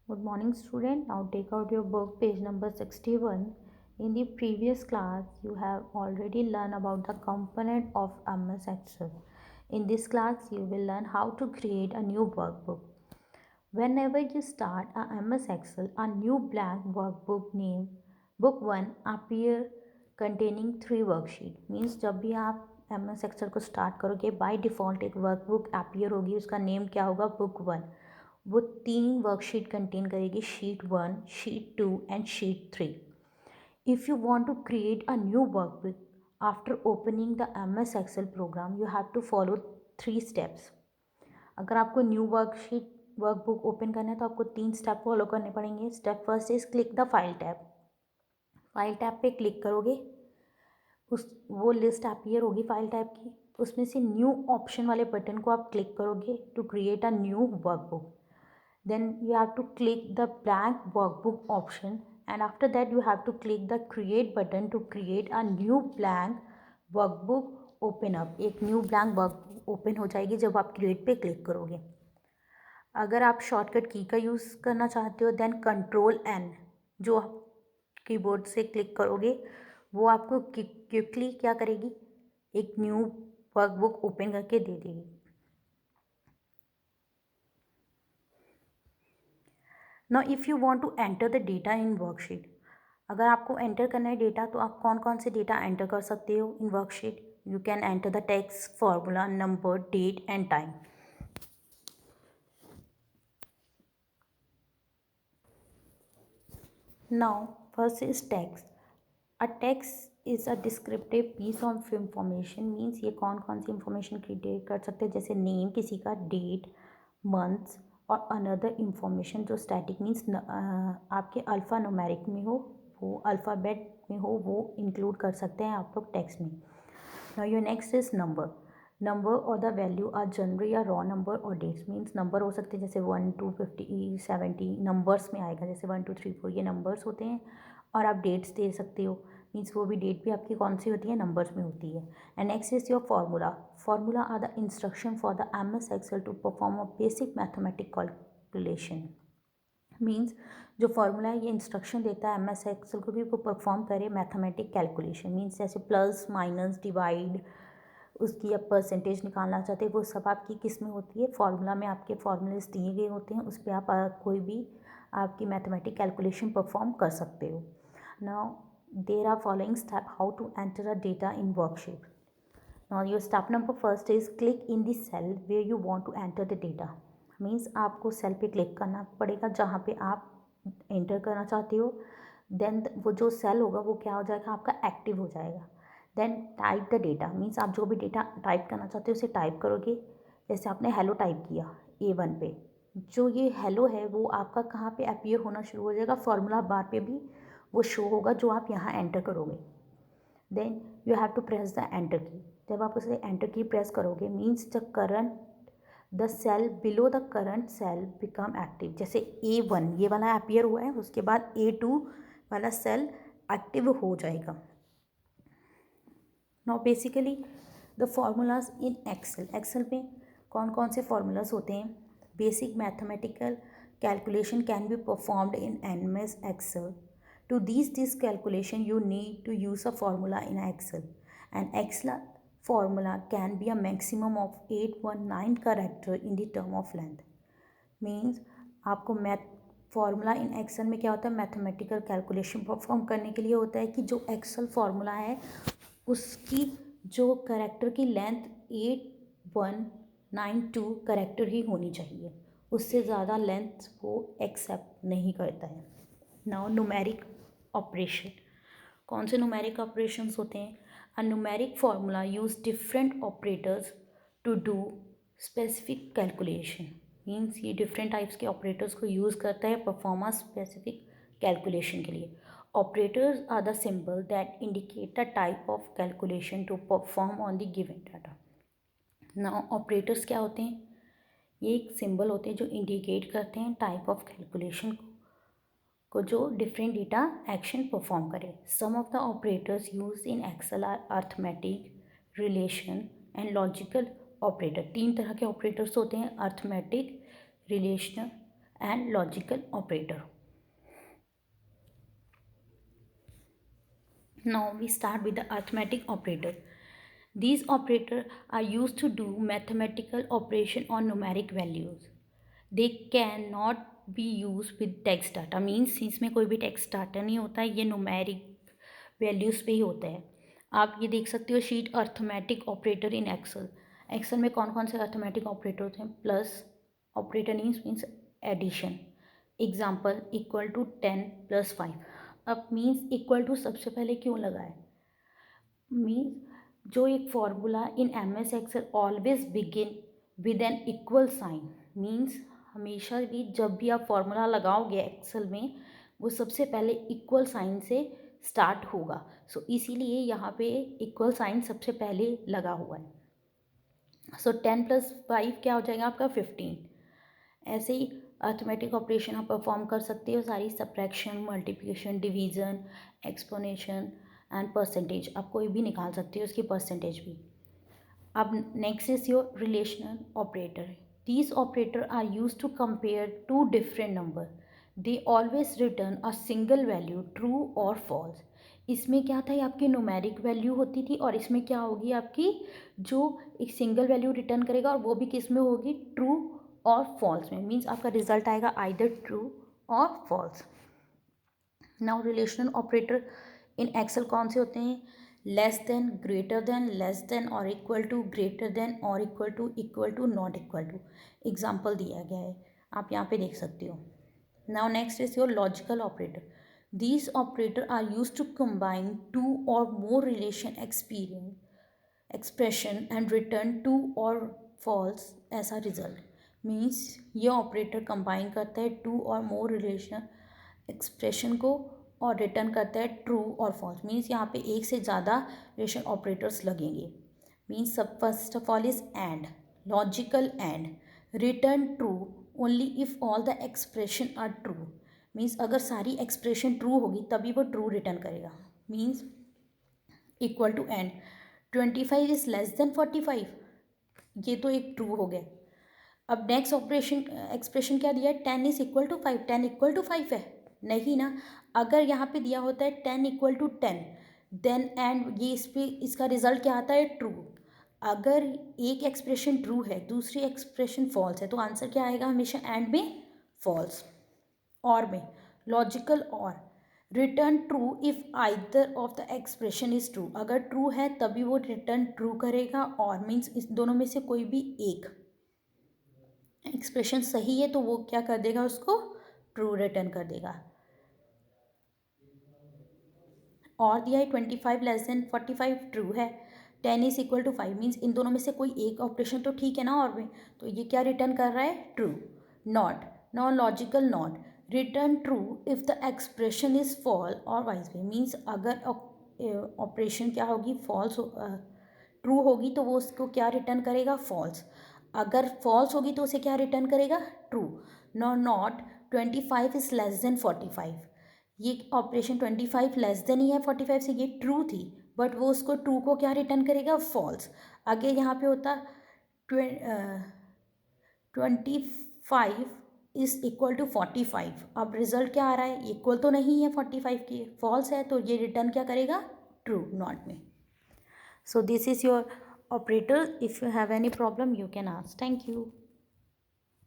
Good morning, student. Now take out your book, page number 61. In the previous class, you have already learned about the component of MS Excel. In this class, you will learn how to create a new workbook. Whenever you start a MS Excel, a new blank workbook named Book 1 appear containing 3 worksheet. Means जब भी आप MS Excel को start करोगे by default एक workbook appear होगी, उसका name क्या होगा? Book 1. वो 3 वर्कशीट कंटेन करेगी, sheet 1, sheet 2 and sheet 3. If you want to create a new workbook after opening the MS Excel program, you have to follow 3 steps. अगर आपको new workbook open करना है तो आपको 3 स्टेप फॉलो करने पड़ेंगे. Step first is click the file tab. File tab पे click करोगे, वो लिस्ट अपीयर होगी फाइल टैब की. उसमें से न्यू ऑप्शन वाले बटन को आप क्लिक करोगे to create a new workbook. Then you have to click the blank workbook option, and after that you have to click the create button to create a new blank workbook open up. एक new blank workbook open हो जाएगी जब आप create पे click करोगे. अगर आप shortcut की का यूज़ करना चाहते हो देन Ctrl+N जो आप कीबोर्ड से क्लिक करोगे वो आपको क्विकली क्या करेगी, एक न्यू वर्कबुक ओपन करके दे देगी. Now if you want to enter the data in worksheet, अगर आपको एंटर करना है डेटा तो आप कौन कौन से डेटा एंटर कर सकते हो in worksheet. You can enter the text, formula, number, date and time. Now first is text. A text is a descriptive piece of information. Means ये कौन कौन सी इंफॉर्मेशन क्रिएट कर सकते हैं, जैसे नेम किसी का, डेट, मंथ्स और अनदर इंफॉर्मेशन जो स्टैटिक मीन्स आपके अल्फ़ा न्यूमेरिक में हो, वो अल्फ़ाबेट में हो, वो इंक्लूड कर सकते हैं आप लोग टेक्स्ट में. Now your next is number. Number और द वैल्यू आर जनरली या रॉ नंबर और डेट्स. मीन्स नंबर हो सकते हैं जैसे 1 to 50 70 नंबर्स में आएगा, जैसे 1 2 3 4 ये नंबर्स होते हैं. और आप डेट्स दे सकते हो, मीन्स वो भी डेट भी आपकी कौन सी होती है, नंबर्स में होती है. And next is your formula. Formula are the instruction for the MS Excel to perform a basic mathematic calculation. Means जो फार्मूला है ये इंस्ट्रक्शन देता है MS Excel को भी वो परफॉर्म करे मैथमेटिक कैलकुलेशन. मीन्स जैसे प्लस, माइनस, डिवाइड, उसकी आप परसेंटेज निकालना चाहते हैं, वो सब आपकी किस में होती है, फार्मूला में आपके फार्मूलेस दिए गए होते हैं, उस पर आप कोई भी आपकी मैथमेटिक कैलकुलेशन परफॉर्म कर सकते हो. Now there are following step how to enter a data in worksheet. Now your step number first is click in the cell where you want to enter the data. Means आपको cell पे click करना पड़ेगा जहाँ पे आप enter करना चाहते हो. देन वो जो सेल होगा वो क्या हो जाएगा, आपका एक्टिव हो जाएगा. Then type the data. Means आप जो भी डेटा टाइप करना चाहते हो उसे टाइप करोगे. जैसे आपने हेलो टाइप किया A1 पे, जो ये हेलो है वो आपका कहाँ पे अपीयर होना शुरू हो जाएगा, फार्मूला बार पे भी वो शो होगा जो आप यहाँ एंटर करोगे. Then you have to press the enter key. जब आप उसे एंटर की प्रेस करोगे means the cell below the current cell become active. जैसे A1 ये वाला अपीयर हुआ है, उसके बाद A2 वाला सेल एक्टिव हो जाएगा. Now basically the formulas in Excel. Excel में कौन कौन से फार्मूलाज होते हैं. Basic mathematical calculation can be performed in MS Excel. To this calculation you need to use a formula in Excel. An Excel formula can be a maximum of 819 character in the term of length. Means आपको math formula इन Excel में क्या होता है, mathematical calculation perform करने के लिए होता है कि जो एक्सेल फार्मूला है उसकी जो करेक्टर की लेंथ 8192 करेक्टर ही होनी चाहिए, उससे ज़्यादा लेंथ वो एक्सेप्ट नहीं करता है. Now numeric operation. कौन से न्यूमेरिक ऑपरेशंस होते हैं. A numeric formula use different operators to do specific calculation. Means ये डिफरेंट टाइप्स के ऑपरेटर्स को यूज़ करता है परफॉर्म अ स्पेसिफिक कैलकुलेशन के लिए. Operators are the symbol that indicate the type of calculation to perform on the given data. Now operators क्या होते हैं, ये एक सिंबल होते हैं जो इंडिकेट करते हैं टाइप ऑफ कैलकुलेशन को जो डिफरेंट डेटा एक्शन परफॉर्म करे. Some of the operators use in Excel are arithmetic, relation and logical operator. 3 तरह के ऑपरेटर्स होते हैं, arithmetic, relational and logical operator. Now we start with the arithmetic operator. These operators are used to do mathematical operation on numeric values. They cannot be used with text data. Means इसमें कोई भी text data नहीं होता है, ये numeric values पे ही होता है. आप ये देख सकते हो sheet arithmetic operator in Excel. Excel में कौन कौन से अर्थमेटिक ऑपरेटर होते हैं? Plus operator means addition. Example equal to 10 + 5. अब मीन्स इक्वल टू सबसे पहले क्यों लगाए? मीन्स जो एक formula in MS Excel always begin with an equal sign. Means हमेशा भी जब भी आप फॉर्मूला लगाओगे एक्सेल में वो सबसे पहले इक्वल साइन से स्टार्ट होगा. सो इसीलिए यहाँ पे इक्वल साइन सबसे पहले लगा हुआ है. सो 10 + 5 क्या हो जाएगा आपका 15. ऐसे ही अर्थमेटिक ऑपरेशन आप परफॉर्म कर सकते हो सारी. Subtraction, multiplication, division, exponentiation and percentage. आप कोई भी निकाल सकते हो उसकी परसेंटेज भी. अब next is your relational operator. These operators are used to compare two different numbers. They always return a single value, true or false. इसमें क्या था, ये आपकी न्यूमेरिक वैल्यू होती थी और इसमें क्या होगी आपकी जो एक सिंगल वैल्यू रिटर्न करेगा और वो भी किस में होगी? ट्रू और फॉल्स में. मीन्स आपका रिजल्ट आएगा either true or false. Now relational operator in Excel कौन से होते हैं? Less than, greater than, less than or equal to, greater than or equal to, not equal to. Example दिया गया है, आप यहाँ पे देख सकते हो. Now next is your logical operator. These operator are use to combine two or more relation expression and return true or false ऐसा रिजल्ट. मीन्स ये ऑपरेटर कंबाइन करता है to or more relation expression को और return करता है true or false. Means यहाँ पे एक से ज़्यादा रिलेशन ऑपरेटर्स लगेंगे. मीन्स सब first of all is and, logical and, return true only if all the expression are true. Means अगर सारी एक्सप्रेशन ट्रू होगी तभी वो ट्रू रिटर्न करेगा. Means equal to and. 25 is less than 45, ये तो एक ट्रू हो गया. अब नेक्स्ट ऑपरेशन एक्सप्रेशन क्या दिया है? 10 is equal to 5. 10 equal to 5 है? नहीं ना. अगर यहाँ पे दिया होता है 10 इक्वल टू 10 देन एंड ये इस पे इसका रिजल्ट क्या आता है? ट्रू. अगर एक एक्सप्रेशन ट्रू है दूसरी एक्सप्रेशन फॉल्स है तो आंसर क्या आएगा हमेशा एंड में? फॉल्स. और में लॉजिकल और return true if either of the expression is true. अगर ट्रू है तभी वो रिटर्न ट्रू करेगा. और मीन्स इस दोनों में से कोई भी एक एक्सप्रेशन सही है तो वो क्या कर देगा? उसको ट्रू रिटर्न कर देगा. और दिया है 25 लेस देन 45 ट्रू है. 10 इज इक्वल टू 5 मीन्स इन दोनों में से कोई एक ऑपरेशन तो ठीक है ना. और में तो ये क्या रिटर्न कर रहा है? True. Not, non logical not, return true if the expression is fall और वाइस वे. मीन्स अगर ऑपरेशन क्या होगी? फॉल्स ट्रू होगी तो वो उसको क्या रिटर्न करेगा? फॉल्स. अगर फॉल्स होगी तो उसे क्या रिटर्न करेगा? True. Not 25 is less than 45. ये ऑपरेशन 25 लेस देन ही है 45 से, ये ट्रू थी बट वो उसको ट्रू को क्या रिटर्न करेगा? फॉल्स. आगे यहाँ पे होता 25 इज इक्वल टू 45. अब रिजल्ट क्या आ रहा है? इक्वल तो नहीं है 45 के, फॉल्स है तो ये रिटर्न क्या करेगा? ट्रू, नॉट में. So this is your operator. If you have any problem you can ask. Thank you.